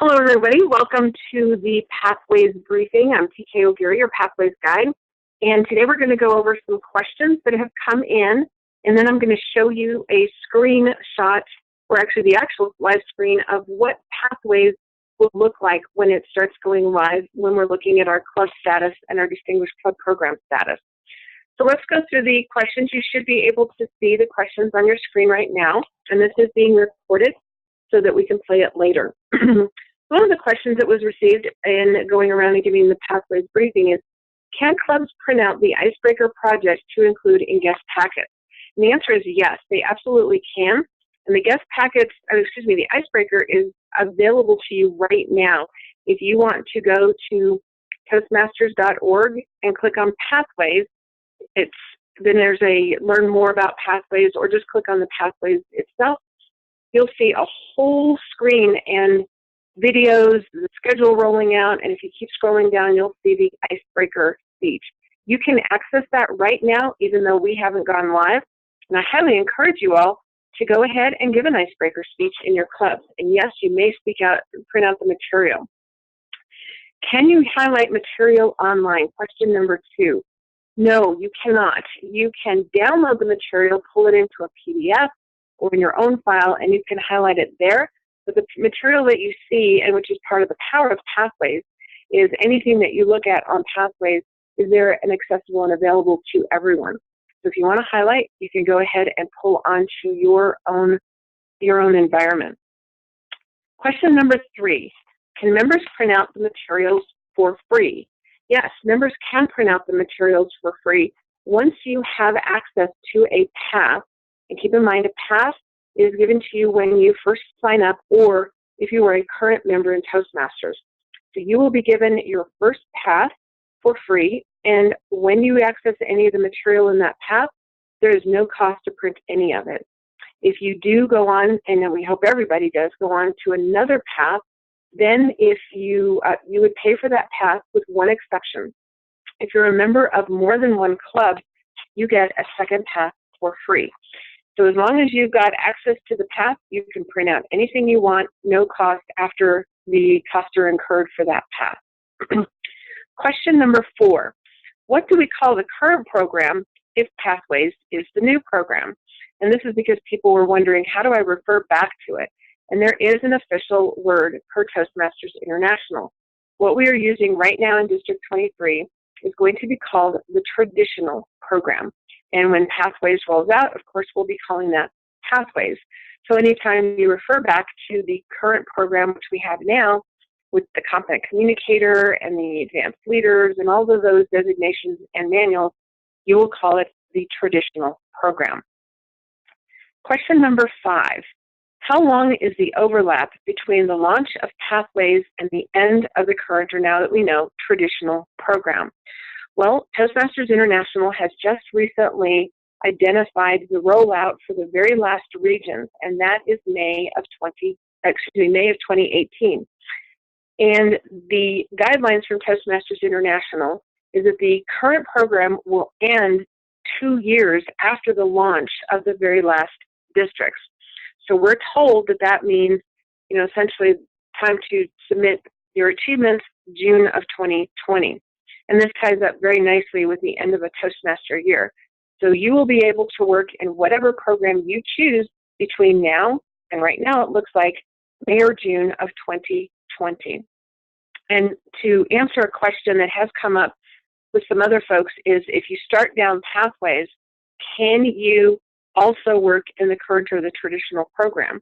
Hello, everybody. Welcome to the Pathways briefing. I'm TK O'Geary, your Pathways guide. And today we're going to go over some questions that have come in, and then I'm going to show you a screenshot, or actually the actual live screen of what Pathways will look like when it starts going live, when we're looking at our club status and our Distinguished Club Program status. So let's go through the questions. You should be able to see the questions on your screen right now, and this is being recorded so that we can play it later. One of the questions that was received in going around and giving the Pathways briefing is, can clubs print out the Icebreaker project to include in guest packets? And the answer is yes, they absolutely can. And the guest packets, the Icebreaker is available to you right now. If you want to go to Toastmasters.org and click on Pathways, then there's a learn more about Pathways, or just click on the Pathways itself. You'll see a whole screen and videos, the schedule rolling out, and if you keep scrolling down, you'll see the Icebreaker speech. You can access that right now, even though we haven't gone live, and I highly encourage you all to go ahead and give an Icebreaker speech in your clubs. And yes, you may print out the material. Can you highlight material online? Question number 2. No, you cannot. You can download the material, pull it into a PDF or in your own file, and you can highlight it there. But the material that you see, and which is part of the power of Pathways, is anything that you look at on Pathways is there and accessible and available to everyone. So if you want to highlight, you can go ahead and pull onto your own environment. Question number 3, can members print out the materials for free? Yes, members can print out the materials for free once you have access to a path. And keep in mind, a path is given to you when you first sign up, or if you are a current member in Toastmasters. So you will be given your first path for free, and when you access any of the material in that path, there is no cost to print any of it. If you do go on, and we hope everybody does, go on to another path, then if you would pay for that path with one exception. If you're a member of more than one club, you get a second path for free. So as long as you've got access to the path, you can print out anything you want, no cost after the costs are incurred for that path. Question number 4, what do we call the current program if Pathways is the new program? And this is because people were wondering, how do I refer back to it? And there is an official word per Toastmasters International. What we are using right now in District 23 is going to be called the traditional program. And when Pathways rolls out, of course, we'll be calling that Pathways. So anytime you refer back to the current program, which we have now, with the Competent Communicator and the Advanced Leaders and all of those designations and manuals, you will call it the traditional program. Question number 5. How long is the overlap between the launch of Pathways and the end of the current, or now that we know, traditional program? Well, Toastmasters International has just recently identified the rollout for the very last regions, and that is May of 2018. And the guidelines from Toastmasters International is that the current program will end 2 years after the launch of the very last districts. So we're told that that means, essentially time to submit your achievements June of 2020. And this ties up very nicely with the end of a Toastmaster year. So you will be able to work in whatever program you choose between now, and right now it looks like May or June of 2020. And to answer a question that has come up with some other folks is, if you start down Pathways, can you also work in the current or the traditional program?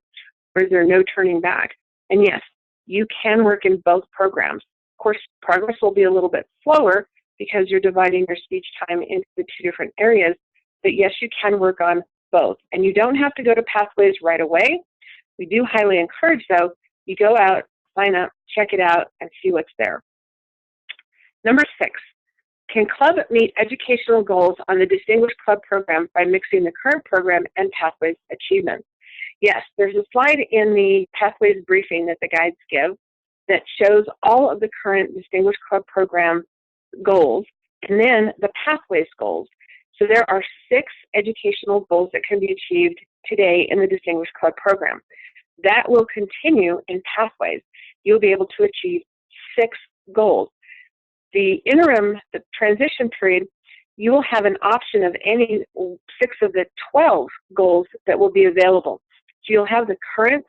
Or is there no turning back? And yes, you can work in both programs. Of course, progress will be a little bit slower because you're dividing your speech time into the 2 different areas, but yes, you can work on both. And you don't have to go to Pathways right away. We do highly encourage, though, you go out, sign up, check it out, and see what's there. Number 6, can club meet educational goals on the Distinguished Club Program by mixing the current program and Pathways achievements? Yes, there's a slide in the Pathways briefing that the guides give that shows all of the current Distinguished Club Program goals, and then the Pathways goals. So there are 6 educational goals that can be achieved today in the Distinguished Club Program. That will continue in Pathways. you'll be able to achieve 6 goals. The interim, the transition period, you will have an option of any 6 of the 12 goals that will be available. So you'll have the current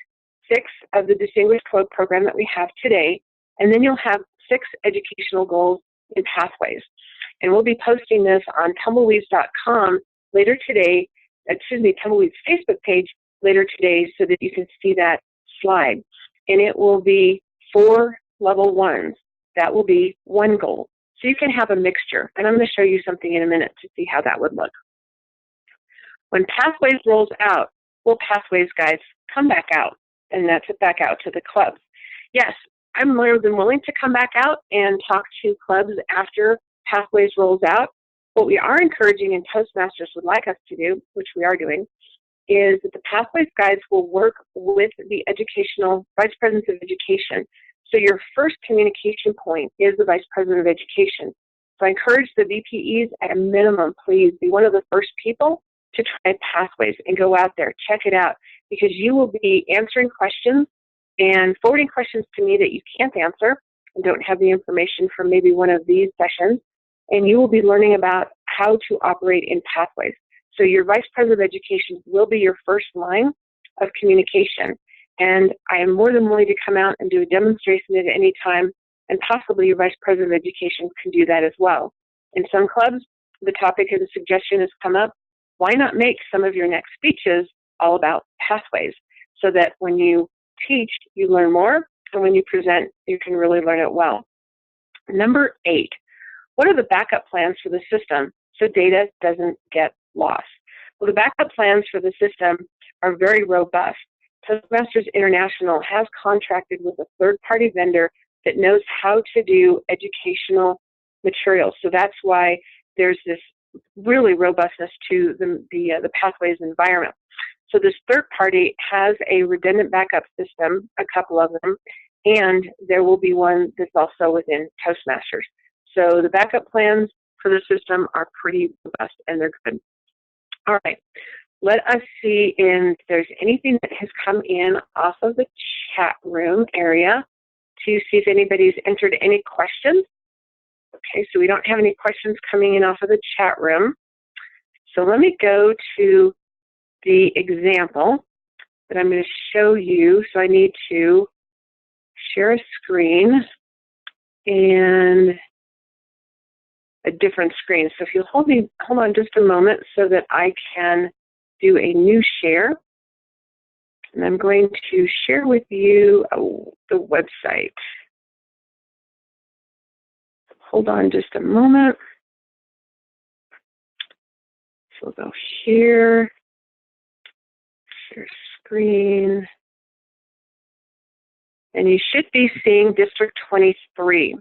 6 of the Distinguished Club program that we have today, and then you'll have 6 educational goals in Pathways. And we'll be posting this on tumbleweeds.com later today, Tumbleweeds Facebook page later today, so that you can see that slide. And it will be 4 level 1s. That will be 1 goal. So you can have a mixture. And I'm going to show you something in a minute to see how that would look. When Pathways rolls out, will Pathways guides come back out? And that's it, back out to the clubs. Yes, I'm more than willing to come back out and talk to clubs after Pathways rolls out. What we are encouraging, and Toastmasters would like us to do, which we are doing, is that the Pathways guides will work with the educational Vice Presidents of Education. So your first communication point is the Vice President of Education. So I encourage the VPEs at a minimum, please be one of the first people to try Pathways and go out there, check it out, because you will be answering questions and forwarding questions to me that you can't answer and don't have the information from maybe one of these sessions, and you will be learning about how to operate in Pathways. So your Vice President of Education will be your first line of communication, and I am more than willing to come out and do a demonstration at any time, and possibly your Vice President of Education can do that as well. In some clubs, the topic and the suggestion has come up, why not make some of your next speeches all about Pathways, so that when you teach, you learn more, and when you present, you can really learn it well. Number 8, what are the backup plans for the system so data doesn't get lost? Well, the backup plans for the system are very robust. Toastmasters International has contracted with a third-party vendor that knows how to do educational materials. So that's why there's this really robustness to the Pathways environment. So this third party has a redundant backup system, a couple of them, and there will be one that's also within Toastmasters. So the backup plans for the system are pretty robust, and they're good. All right, let us see if there's anything that has come in off of the chat room area to see if anybody's entered any questions. Okay, so we don't have any questions coming in off of the chat room. So let me go to the example that I'm going to show you. So I need to share a screen and a different screen. So if you'll hold on just a moment so that I can do a new share. And I'm going to share with you the website. Hold on just a moment. So we'll go here, share screen, and you should be seeing District 23.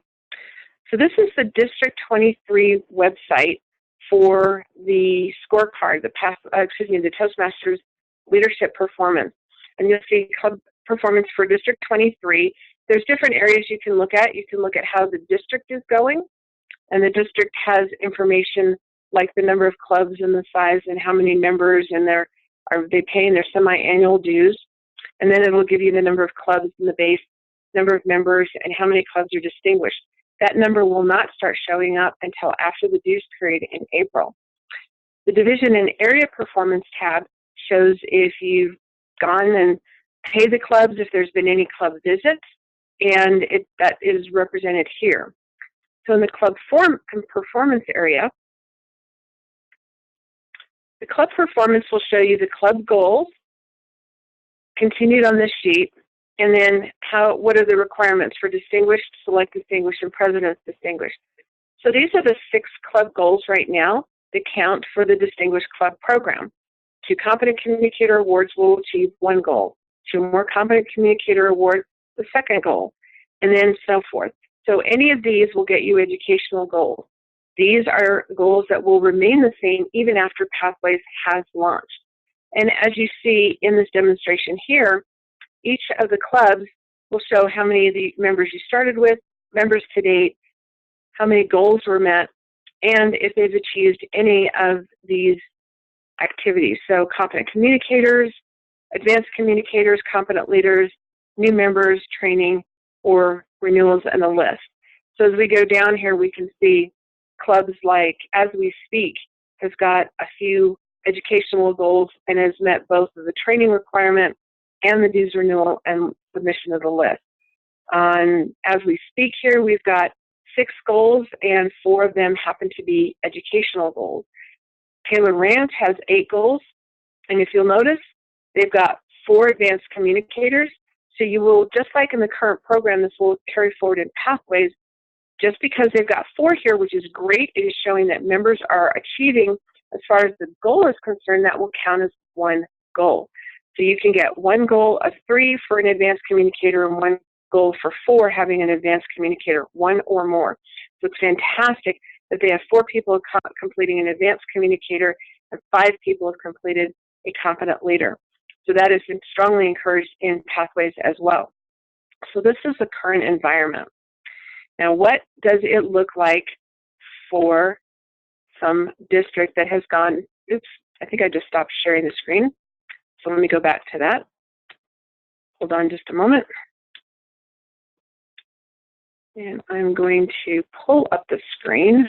So this is the District 23 website for the scorecard, the Toastmasters Leadership Performance. And you'll see club performance for District 23. There's different areas you can look at. You can look at how the district is going, and the district has information like the number of clubs and the size and how many members and are they paying their semi-annual dues. And then it will give you the number of clubs in the base, number of members, and how many clubs are distinguished. That number will not start showing up until after the dues period in April. The Division and Area Performance tab shows if you've gone and paid the clubs, if there's been any club visits, and that is represented here. So in the club performance area, the club performance will show you the club goals, continued on this sheet, and then what are the requirements for distinguished, select distinguished, and president's distinguished. So these are the 6 club goals right now that count for the Distinguished Club program. 2 Competent Communicator Awards will achieve 1 goal. 2 more Competent Communicator Awards, the 2nd goal, and then so forth. So any of these will get you educational goals. These are goals that will remain the same even after Pathways has launched. And as you see in this demonstration here, each of the clubs will show how many of the members you started with, members to date, how many goals were met, and if they've achieved any of these activities. So competent communicators, advanced communicators, competent leaders, new members, training, or renewals in the list. So as we go down here, we can see clubs like As We Speak has got a few educational goals and has met both of the training requirement and the dues renewal and submission of the list. As We Speak here, we've got 6 goals, and 4 of them happen to be educational goals. Taylor Rand has 8 goals, and if you'll notice, they've got 4 advanced communicators. So you will, just like in the current program, this will carry forward in Pathways. Just because they've got 4 here, which is great, it is showing that members are achieving, as far as the goal is concerned, that will count as 1 goal. So you can get 1 goal of 3 for an advanced communicator and 1 goal for 4 having an advanced communicator, 1 or more. So it's fantastic that they have 4 people completing an advanced communicator and 5 people have completed a competent leader. So that is strongly encouraged in Pathways as well. So this is the current environment. Now, what does it look like for some district that has gone, oops, I think I just stopped sharing the screen. So let me go back to that. Hold on just a moment. And I'm going to pull up the screen.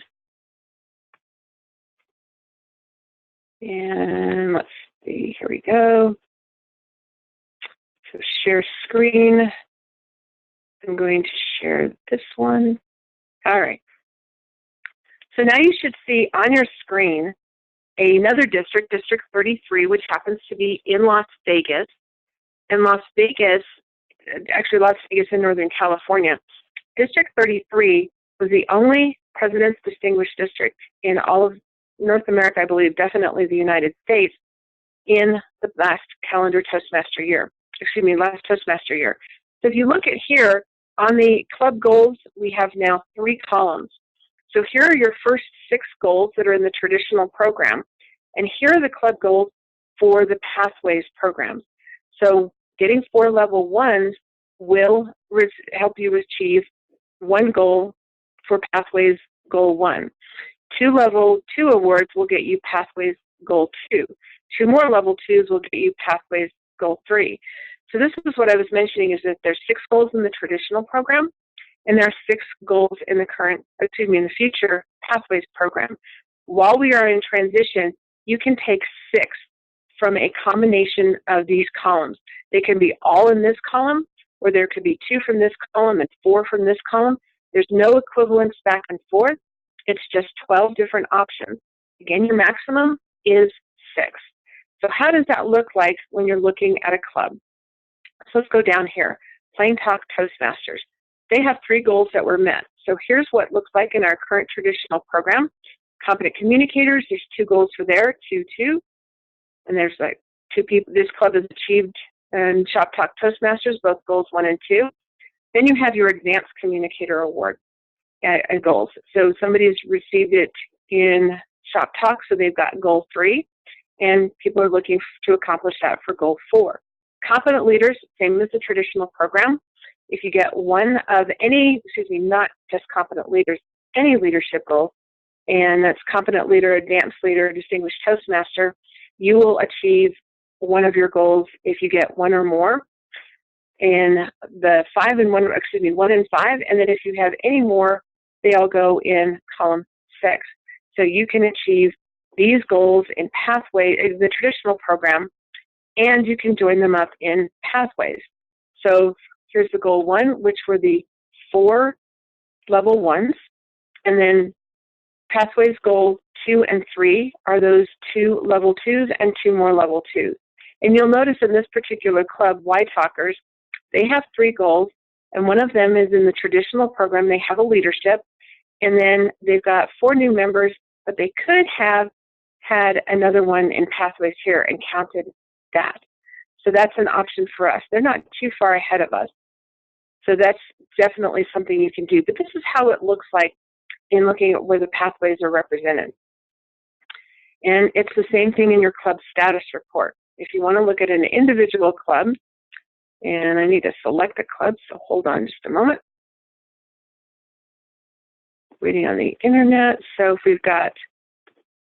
And let's see, here we go. So share screen. I'm going to share this one. All right. So now you should see on your screen another district, District 33, which happens to be in Las Vegas. And Las Vegas, actually Las Vegas in Northern California, District 33 was the only President's Distinguished District in all of North America, I believe, definitely the United States, in the last calendar Toastmaster year. Last Toastmaster year. So if you look at here, on the club goals, we have now 3 columns. So here are your first 6 goals that are in the traditional program. And here are the club goals for the Pathways programs. So getting 4 level 1s will help you achieve 1 goal for Pathways Goal 1. 2 level 2 awards will get you Pathways Goal 2. 2 more level 2s will get you Pathways Goal 3. So this is what I was mentioning, is that there's 6 goals in the traditional program, and there are 6 goals in the future Pathways program. While we are in transition, you can take 6 from a combination of these columns. They can be all in this column, or there could be 2 from this column and 4 from this column. There's no equivalence back and forth. It's just 12 different options. Again, your maximum is 6. So how does that look like when you're looking at a club? So let's go down here. Plain Talk Toastmasters. They have 3 goals that were met. So here's what it looks like in our current traditional program. Competent communicators, there's 2 goals for there, 2, 2. And there's like 2 people, this club has achieved in Shop Talk Toastmasters, both goals 1 and 2. Then you have your Advanced Communicator Award goals. So somebody's received it in Shop Talk, so they've got goal 3, and people are looking to accomplish that for goal 4. Competent leaders, same as the traditional program. If you get one of any, not just competent leaders, any leadership goal, and that's competent leader, advanced leader, distinguished Toastmaster, you will achieve one of your goals if you get 1 or more. And the 1 and 5, and then if you have any more, they all go in column 6. So you can achieve these goals in the traditional program, and you can join them up in Pathways. So here's the goal 1, which were the 4 level 1s, and then Pathways goal 2 and 3 are those 2 level 2s and 2 more level 2s. And you'll notice in this particular club, Y Talkers, they have 3 goals, and one of them is in the traditional program. They have a leadership, and then they've got 4 new members, but they could have had another one in Pathways here and counted that. So that's an option for us. They're not too far ahead of us. So that's definitely something you can do. But this is how it looks like in looking at where the Pathways are represented. And it's the same thing in your club status report. If you want to look at an individual club, and I need to select a club, so hold on just a moment. Waiting on the internet. So if we've got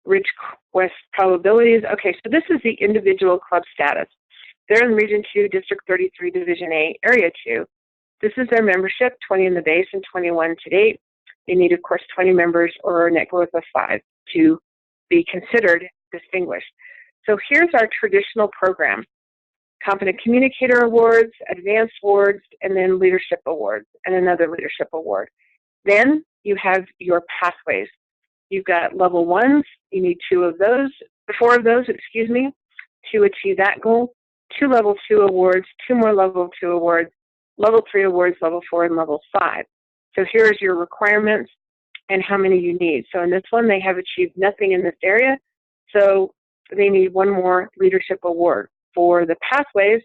Ridge West probabilities. Okay, so this is the individual club status. They're in Region 2, District 33, Division A, Area 2. This is their membership, 20 in the base and 21 to date. They need, of course, 20 members or a net growth of 5 to be considered distinguished. So here's our traditional program: Competent Communicator Awards, Advanced Awards, and then Leadership Awards, and another Leadership Award. Then you have your pathways. You've got level 1s, you need 4 of those, to achieve that goal. 2 level 2 awards, 2 more level 2 awards, level 3 awards, level 4, and level 5. So here's your requirements and how many you need. So in this one, they have achieved nothing in this area, so they need 1 more leadership award. For the pathways,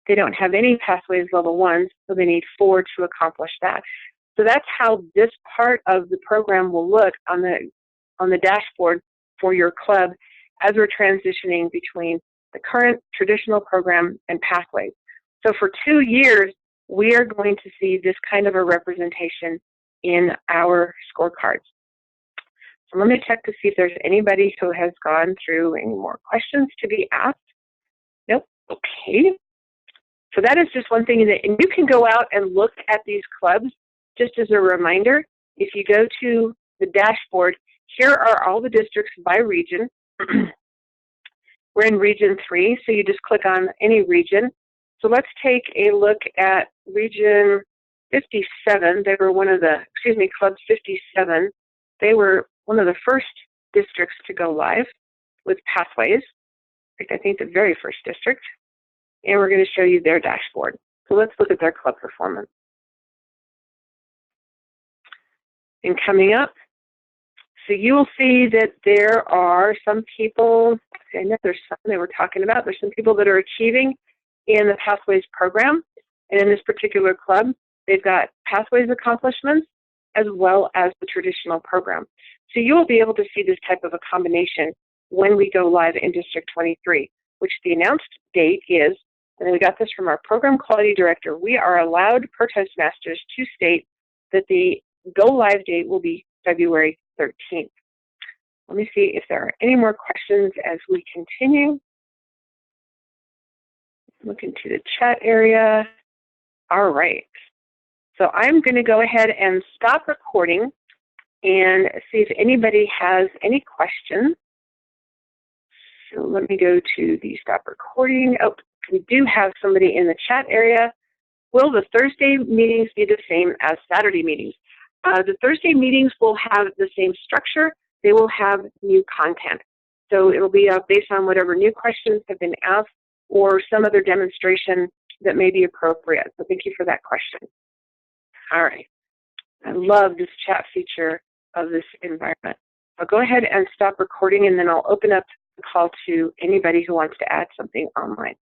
they don't have any pathways level 1s, so they need 4 to accomplish that. So that's how this part of the program will look on the dashboard for your club as we're transitioning between the current traditional program and pathways. So for 2 years, we are going to see this kind of a representation in our scorecards. So let me check to see if there's anybody who has gone through any more questions to be asked. Nope. Okay. So that is just one thing, and you can go out and look at these clubs. Just as a reminder, if you go to the dashboard, here are all the districts by region. We're in Region 3, so you just click on any region. So let's take a look at Region 57. They were Club 57. They were one of the first districts to go live with Pathways. I think the very first district. And we're going to show you their dashboard. So let's look at their club performance. And coming up, so you will see that there are some people, I know there's some they were talking about, there's some people that are achieving in the Pathways program. And in this particular club, they've got Pathways accomplishments as well as the traditional program. So you will be able to see this type of a combination when we go live in District 23, which the announced date is, and we got this from our Program Quality Director, we are allowed per Toastmasters to state that the go live date will be February 13th. Let me see if there are any more questions as we continue. Look into the chat area. All right. So I'm going to go ahead and stop recording and see if anybody has any questions. So let me go to the stop recording. Oh, we do have somebody in the chat area. Will the Thursday meetings be the same as Saturday meetings? The Thursday meetings will have the same structure. They will have new content. So it will be based on whatever new questions have been asked or some other demonstration that may be appropriate. So thank you for that question. All right. I love this chat feature of this environment. I'll go ahead and stop recording, and then I'll open up the call to anybody who wants to add something online.